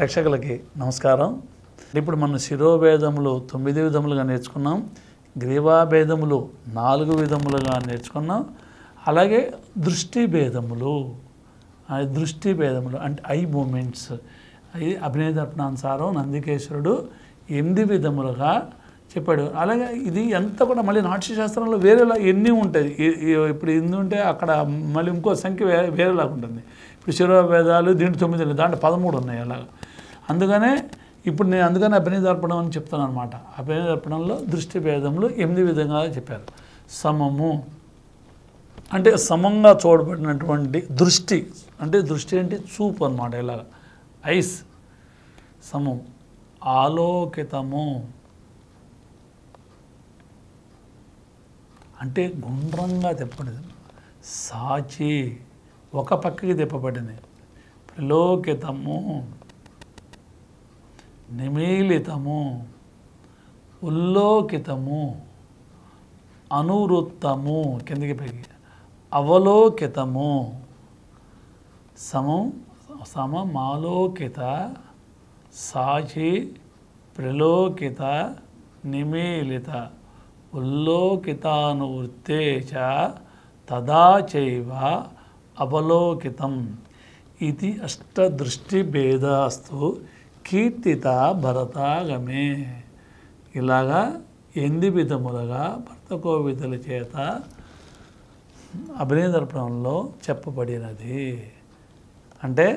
ప్రేక్షకులకి నమస్కారం. ఇప్పుడు మనం శిరోభేదములు 9 విధములుగా నేర్చుకున్నాం, గ్రీవాభేదములు 4 విధములుగా నేర్చుకున్నాం. అలాగే దృష్టి భేదములు అంటే ఐ మూమెంట్స్, అవి అభినయ దర్పణానుసారం నందికేశ్వరుడు 8 విధములుగా చెప్పాడు. అలాగే ఇది ఎంత కూడా మళ్ళీ నాట్యశాస్త్రంలో వేరేలా ఎన్ని ఉంటాయి. ఇప్పుడు ఎన్ని ఉంటే అక్కడ మళ్ళీ ఇంకో సంఖ్య వేరేలాగా ఉంటుంది. ఇప్పుడు శిరోభేదాలు దీంట్లో 9, దాంట్లో 13 ఉన్నాయి. అలాగా అందుకనే ఇప్పుడు నేను అభినయ దర్పణం అని చెప్తాను అనమాట. అభినయ దర్పణంలో దృష్టి భేదములు 8 విధంగా చెప్పారు. సమము అంటే సమంగా చూడబడినటువంటి దృష్టి, అంటే దృష్టి అంటే చూపు అనమాట. ఇలాగ ఐస్ సమం. ఆలోకితము అంటే గుండ్రంగా తిప్పబడింది. సాచి ఒక పక్కకి తిప్పబడింది. ప్రలోకితము, నిమీలితము, ఉల్లోకితము, అనువృత్తము కిందికి పైకి, అవలోకితము, సమమాలోకిత, సాచి, ప్రలోకిత, నిమీలిత, ఉల్లోకితానువృత్తే చ తదా చైవ అవలోకితం ఇది అష్టదృష్టిభేదాస్తు కీర్తిత భరతాగమే. ఇలాగా 8 విధములుగా భరతకోవిదుల చేత అభినయ దర్పణంలో చెప్పబడినది. అంటే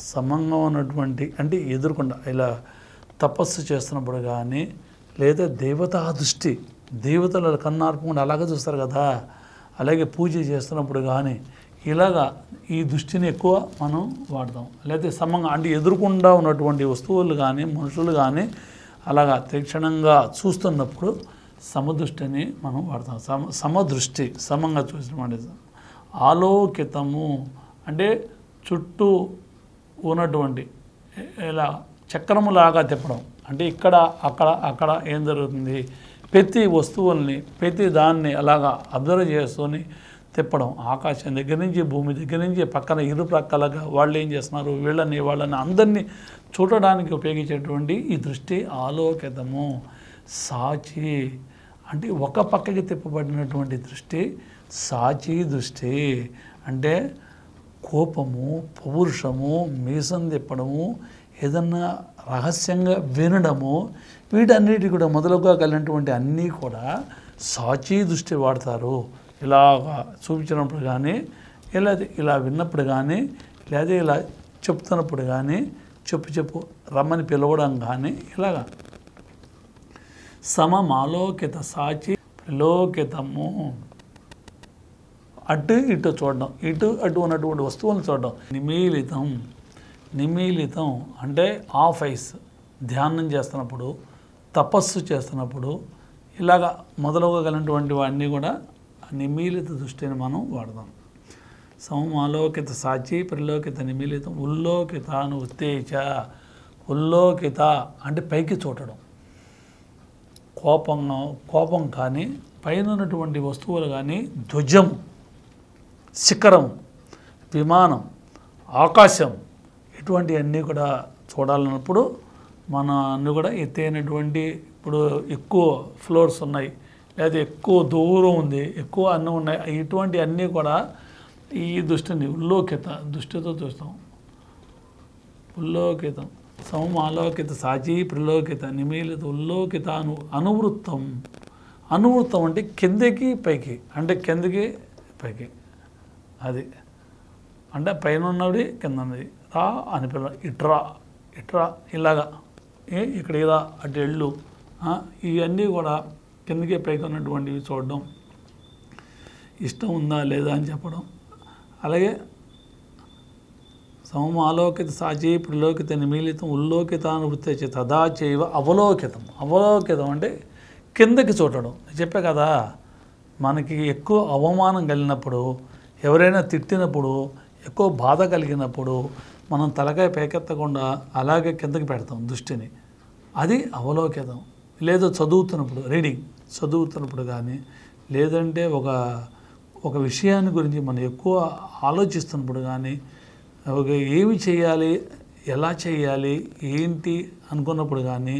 సమంగా ఉన్నటువంటి, అంటే ఎదురుకుండా ఇలా తపస్సు చేస్తున్నప్పుడు కానీ, లేదా దేవతా దృష్టి, దేవతల కన్నార్పకుండా అలాగే చూస్తారు కదా, అలాగే పూజ చేస్తున్నప్పుడు కానీ ఇలాగా ఈ దృష్టిని ఎక్కువ మనం వాడతాం. లేకపోతే సమంగా అంటే ఎదురుకుండా ఉన్నటువంటి వస్తువులు కానీ మనుషులు కానీ అలాగా తీక్షణంగా చూస్తున్నప్పుడు సమదృష్టిని మనం వాడతాం. సమదృష్టి సమంగా చూసినటువంటి. ఆలోకితము అంటే చుట్టూ ఉన్నటువంటి ఇలా చక్రములాగా తిప్పడం. అంటే ఇక్కడ అక్కడ ఏం జరుగుతుంది, ప్రతి వస్తువుల్ని ప్రతి దాన్ని అలాగా అబ్జర్వ్ చేసుకొని తిప్పడం. ఆకాశం దగ్గర నుంచి భూమి దగ్గర నుంచి పక్కన ఇరు ప్రక్కలుగా వాళ్ళు ఏం చేస్తున్నారు, వాళ్ళని అందరినీ చూడడానికి ఉపయోగించేటువంటి ఈ దృష్టి ఆలోకితము. సాచి అంటే ఒక పక్కకి తిప్పబడినటువంటి దృష్టి సాచి దృష్టి. అంటే కోపము, పౌరుషము, మీసం తిప్పడము, ఏదన్నా రహస్యంగా వినడము, వీటన్నిటి కూడా మొదలుగా కలిగినటువంటి అన్నీ కూడా సాచి దృష్టి వాడతారు. ఇలాగా చూపించినప్పుడు కానీ, ఇలా విన్నప్పుడు కానీ, లేదా ఇలా చెప్తున్నప్పుడు కానీ, చెప్పు రమ్మని పిలవడం కానీ, ఇలాగా సమమాలోకిత సాచి ప్రలోకితము. అటు ఇటు చూడడం, అటు ఉన్నటువంటి వస్తువులను చూడడం. నిమీలితం అంటే ఆఫ్ ఐస్, ధ్యానం చేస్తున్నప్పుడు, తపస్సు చేస్తున్నప్పుడు ఇలాగా మొదలవగలిగినటువంటి వాటిని కూడా నిమీలిత దృష్టిని మనం వాడదాం. సమమాలోకిత సాచి ప్రలోకిత నిమీలితం ఉల్లోకితానువృత్తేచ. ఉల్లోకిత అంటే పైకి చూడడం. కోపం కానీ, పైన ఉన్నటువంటి వస్తువులు కానీ, ధ్వజం, శిఖరం, విమానం, ఆకాశం, ఇటువంటివన్నీ కూడా చూడాలన్నప్పుడు మన అన్నీ కూడా ఎత్తైనటువంటి, ఇప్పుడు ఎక్కువ ఫ్లోర్స్ ఉన్నాయి, లేదా ఎక్కువ దూరం ఉంది, ఎక్కువ అన్నీ ఉన్నాయి, ఇటువంటి అన్నీ కూడా ఈ దృష్టిని ఉల్లోకిత దృష్టితో చూస్తాం. ఉల్లోకితం సమమాలోకిత సాచి ప్రలోకిత నిమీలిత ఉల్లోకిత అనువృత్తం. అనువృత్తం అంటే కిందకి పైకి, అంటే కిందకి పైకి, అది అంటే పైన ఉన్నది కింద ఉన్నది. రా అని పిల్ల, ఇట్రా ఇలాగా, ఇక్కడ ఇలా అటు ఎళ్ళు, ఇవన్నీ కూడా కిందకి పైకి ఉన్నటువంటివి చూడడం, ఇష్టం ఉందా లేదా అని చెప్పడం. అలాగే సమమాలోకిత సాచి ప్రలోకిత నిమీలితం ఉల్లోకితానువృత్తే తదా చైవ అవలోకితం. అవలోకితం అంటే కిందకి చూడడం. చెప్పే కదా, మనకి ఎక్కువ అవమానం కలిగినప్పుడు, ఎవరైనా తిట్టినప్పుడు, ఎక్కువ బాధ కలిగినప్పుడు మనం తలకాయ పైకెత్తకుండా అలాగే కిందకి పెడతాం దృష్టిని. అది అవలోకితం. లేదా చదువుతున్నప్పుడు కానీ, లేదంటే ఒక విషయాన్ని గురించి మనం ఎక్కువ ఆలోచిస్తున్నప్పుడు కానీ, ఏమి చేయాలి, ఎలా చేయాలి ఏంటి అనుకున్నప్పుడు కానీ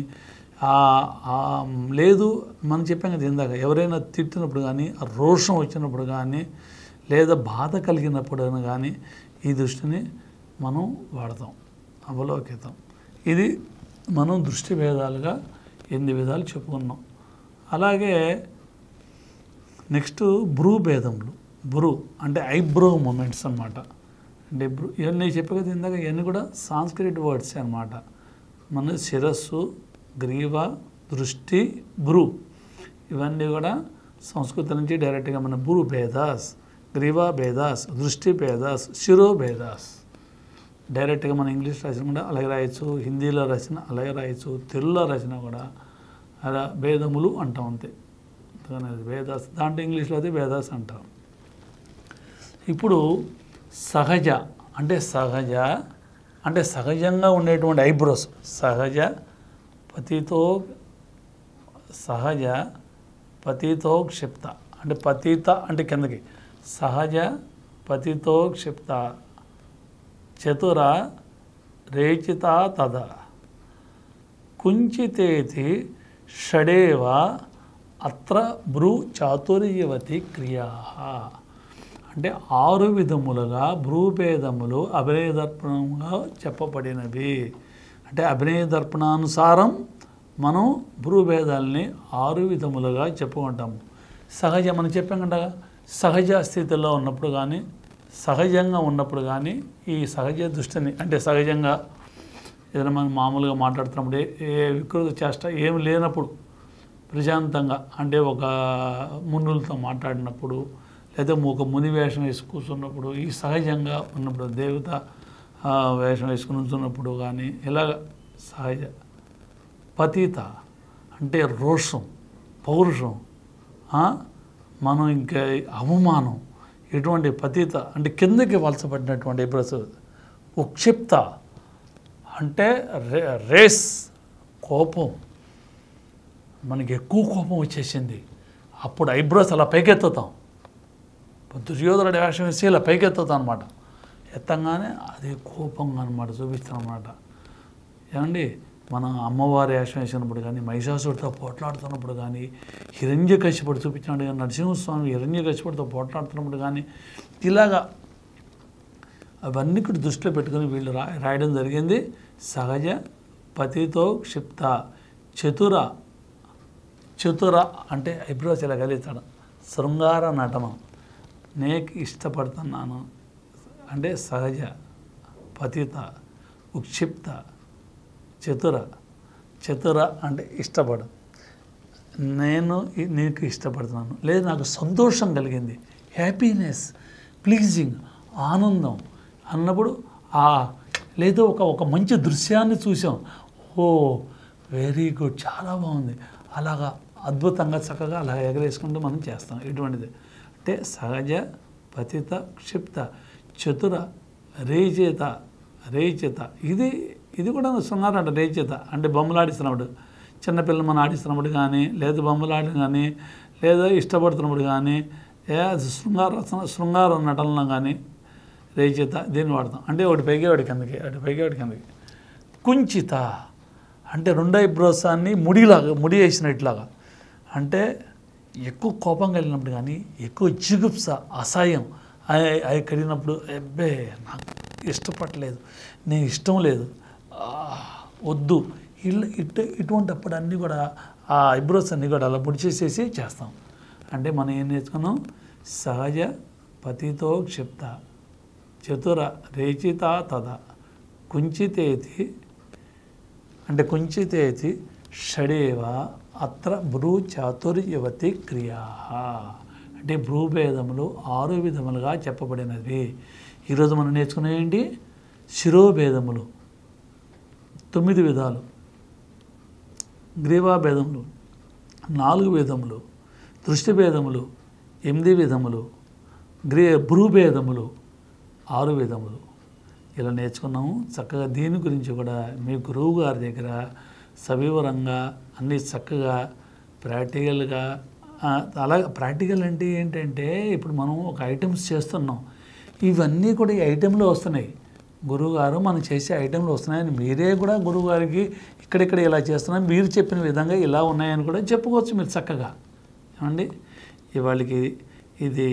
లేదు మనం చెప్పాం కదా ఇందాక, ఎవరైనా తిట్టినప్పుడు కానీ రోషం వచ్చినప్పుడు కానీ లేదా బాధ కలిగినప్పుడు కానీ ఈ దృష్టిని మనం వాడతాం, అవలోకితం. ఇది మనం దృష్టి భేదాలుగా 8 విధాలు చెప్పుకున్నాం. అలాగే నెక్స్ట్ బ్రూ భేదములు. బ్రూ అంటే ఐబ్రో మూమెంట్స్ అన్నమాట. అంటే ఇవన్నీ చెప్పే కదా ఇందాక, ఇవన్నీ కూడా సాంస్క్రిట్ వర్డ్స్ అన్నమాట. మన శిరస్సు, గ్రీవ, దృష్టి, బ్రూ ఇవన్నీ కూడా సంస్కృతం నుంచి డైరెక్ట్గా మన బ్రూ భేదాస్, గ్రీవ భేదాస్, దృష్టి భేదాస్, శిరో భేదాస్. డైరెక్ట్గా మన ఇంగ్లీష్ రాసిన కూడా అలాగే రాయొచ్చు, హిందీలో రాసిన అలాగే రాయొచ్చు, తెలుగులో రాసిన కూడా అలా భేదములు అంటాం అంతే. భేదాస్ దాంట్లో ఇంగ్లీష్లో అయితే భేదాస్ అంటాం. ఇప్పుడు సహజ అంటే సహజంగా ఉండేటువంటి ఐబ్రోస్. సహజ పతితో క్షిప్త అంటే పతిత అంటే కిందకి, సహజ పతితో క్షిప్త చతుర రేచిత తద కుంచితేతి షడేవ అత్ర భ్రూ చాతుర్యవతి క్రియా. అంటే 6 విధములుగా భ్రూభేదములు అభినయదర్పణంగా చెప్పబడినవి. అంటే అభినయదర్పణానుసారం మనం భ్రూభేదాలని 6 విధములుగా చెప్పుకుంటాము. మనం చెప్పాం కదా, సహజ స్థితిలో ఉన్నప్పుడు కానీ సహజంగా ఉన్నప్పుడు కానీ ఈ సహజ దృష్టిని అంటే సహజంగా ఏదైనా మనం మామూలుగా మాట్లాడుతున్నప్పుడు ఏ వికృత చేష్ట ఏమి లేనప్పుడు ప్రశాంతంగా అంటే ఒక మునులతో మాట్లాడినప్పుడు లేదా ఒక ముని వేషం వేసి కూర్చున్నప్పుడు ఈ సహజంగా ఉన్నప్పుడు దేవత వేషం వేసుకుని ఉంచున్నప్పుడు కానీ ఇలాగ సహజ. పతిత అంటే రోషం, పౌరుషం, మనం ఇంకా అవమానం, ఇటువంటి పతిత అంటే కిందకి వలసపడినటువంటి ఐబ్రోస్. ఉక్షిప్త అంటే రేస్, కోపం, మనకి ఎక్కువ కోపం వచ్చేసింది అప్పుడు ఐబ్రోస్ అలా పైకెత్తుతాం. దుర్యోధనుడు వేషం వేసి ఇలా పైకెత్తుతాం అనమాట. ఎత్తంగానే అది కోపంగా అనమాట చూపిస్తాం అన్నమాట. ఏమండి మన అమ్మవారి వేషం వేసినప్పుడు కానీ, మహిషాసుడితో పోట్లాడుతున్నప్పుడు కానీ, హిరణ్యకశిపుడు చూపించినప్పుడు కానీ, నరసింహస్వామి హిరణ్యకశిపుడితో పోట్లాడుతున్నప్పుడు కానీ ఇలాగా అవన్నీ కూడా దృష్టిలో పెట్టుకుని వీళ్ళు రాయడం జరిగింది. సహజ పతితో క్షిప్త చతుర అంటే ఐబ్రోస్ ఇలా కలిస్తాడు. శృంగార నటనం, నేకి ఇష్టపడుతున్నాను అంటే సహజ, పతిత, ఉక్షిప్త, చతుర అంటే ఇష్టపడు, నేను నీకు ఇష్టపడుతున్నాను లేదా నాకు సంతోషం కలిగింది, హ్యాపీనెస్, ప్లీజింగ్, ఆనందం అన్నప్పుడు లేదో ఒక మంచి దృశ్యాన్ని చూసాం, ఓ వెరీ గుడ్ చాలా బాగుంది, అలాగా అద్భుతంగా చక్కగా అలా ఎగరేసుకుంటూ మనం చేస్తాం. ఇటువంటిది అంటే సహజ, పతిత, క్షిప్త, చతుర, రేచిత. ఇది కూడా శృంగారం అంట. రేచిత అంటే బొమ్మలు ఆడిస్తున్నప్పుడు, చిన్నపిల్లలు మనం ఆడిస్తున్నప్పుడు కానీ, లేదా బొమ్మలు ఆడిన కానీ, లేదా ఇష్టపడుతున్నప్పుడు కానీ, శృంగార నటనలో కానీ రేచిత దీన్ని వాడతాం. అంటే ఒకటి పైకి ఒకటి కిందకి. కుంచిత అంటే 2 ఐబ్రోసాన్ని ముడి వేసినట్లాగా, అంటే ఎక్కువ కోపం కలిగినప్పుడు కానీ, ఎక్కువ జిగుప్స, అసహ్యం అవి కలిగినప్పుడు, అబ్బే నాకు ఇష్టపడలేదు, నేను ఇష్టం లేదు, వద్దు, ఇటువంటిప్పుడు అన్నీ కూడా ఆ ఐబ్రోస్ అన్నీ కూడా అలా ముడి చేసేసి చేస్తాం. అంటే మనం ఏం నేర్చుకున్నాం? సహజ పతితో క్షిప్త చతుర రేచిత తద కుంచితేతి అంటే కుంచితేతి షడేవ అత్ర భ్రూ చాతుర్యవతి క్రియా. అంటే భ్రూభేదములు 6 విధములుగా చెప్పబడినవి. ఈరోజు మనం నేర్చుకునేవి శిరోభేదములు 9 విధాలు, గ్రీవాభేదములు 4 విధములు, దృష్టిభేదములు 8 విధములు, భ్రూభేదములు 6 విధములు. ఇలా నేర్చుకున్నాము. చక్కగా దీని గురించి కూడా మీ గురువు గారి దగ్గర సవివరంగా అన్నీ చక్కగా ప్రాక్టికల్గా, అలాగే ప్రాక్టికల్ అంటే ఏంటంటే ఇప్పుడు మనం ఒక ఐటమ్స్ చేస్తున్నాం, ఇవన్నీ కూడా ఈ ఐటెంలో వస్తున్నాయి. గురువుగారు మనం చేసే ఐటెంలు వస్తున్నాయని మీరే కూడా గురువుగారికి ఇక్కడిక్కడ ఇలా చేస్తున్నాం, మీరు చెప్పిన విధంగా ఇలా ఉన్నాయని కూడా చెప్పుకోవచ్చు మీరు చక్కగా. ఏమండి, ఇవాళకి ఇది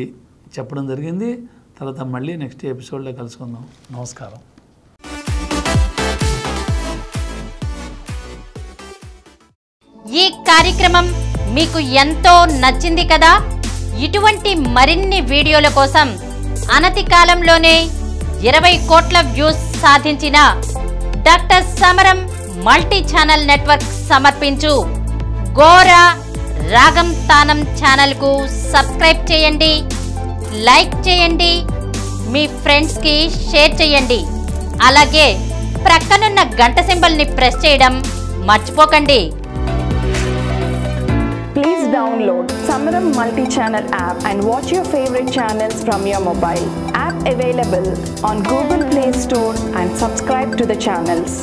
చెప్పడం జరిగింది. తర్వాత మళ్ళీ నెక్స్ట్ ఎపిసోడ్లో కలుసుకుందాం. నమస్కారం. ఈ కార్యక్రమం మీకు ఎంతో నచ్చింది కదా. ఇటువంటి మరిన్ని వీడియోల కోసం అనతి కాలంలోనే 20 కోట్ల వ్యూస్ సాధించిన డాక్టర్ సమరం మల్టీ ఛానల్ నెట్వర్క్ సమర్పించు గోరా రాగం తానం ఛానల్కు సబ్స్క్రైబ్ చేయండి, లైక్ చేయండి, మీ ఫ్రెండ్స్కి షేర్ చేయండి. అలాగే ప్రక్కనున్న గంట సింబల్ని ప్రెస్ చేయడం మర్చిపోకండి. Please download Samaram multi-channel app and watch your favorite channels from your mobile. App available on Google Play Store and subscribe to the channels.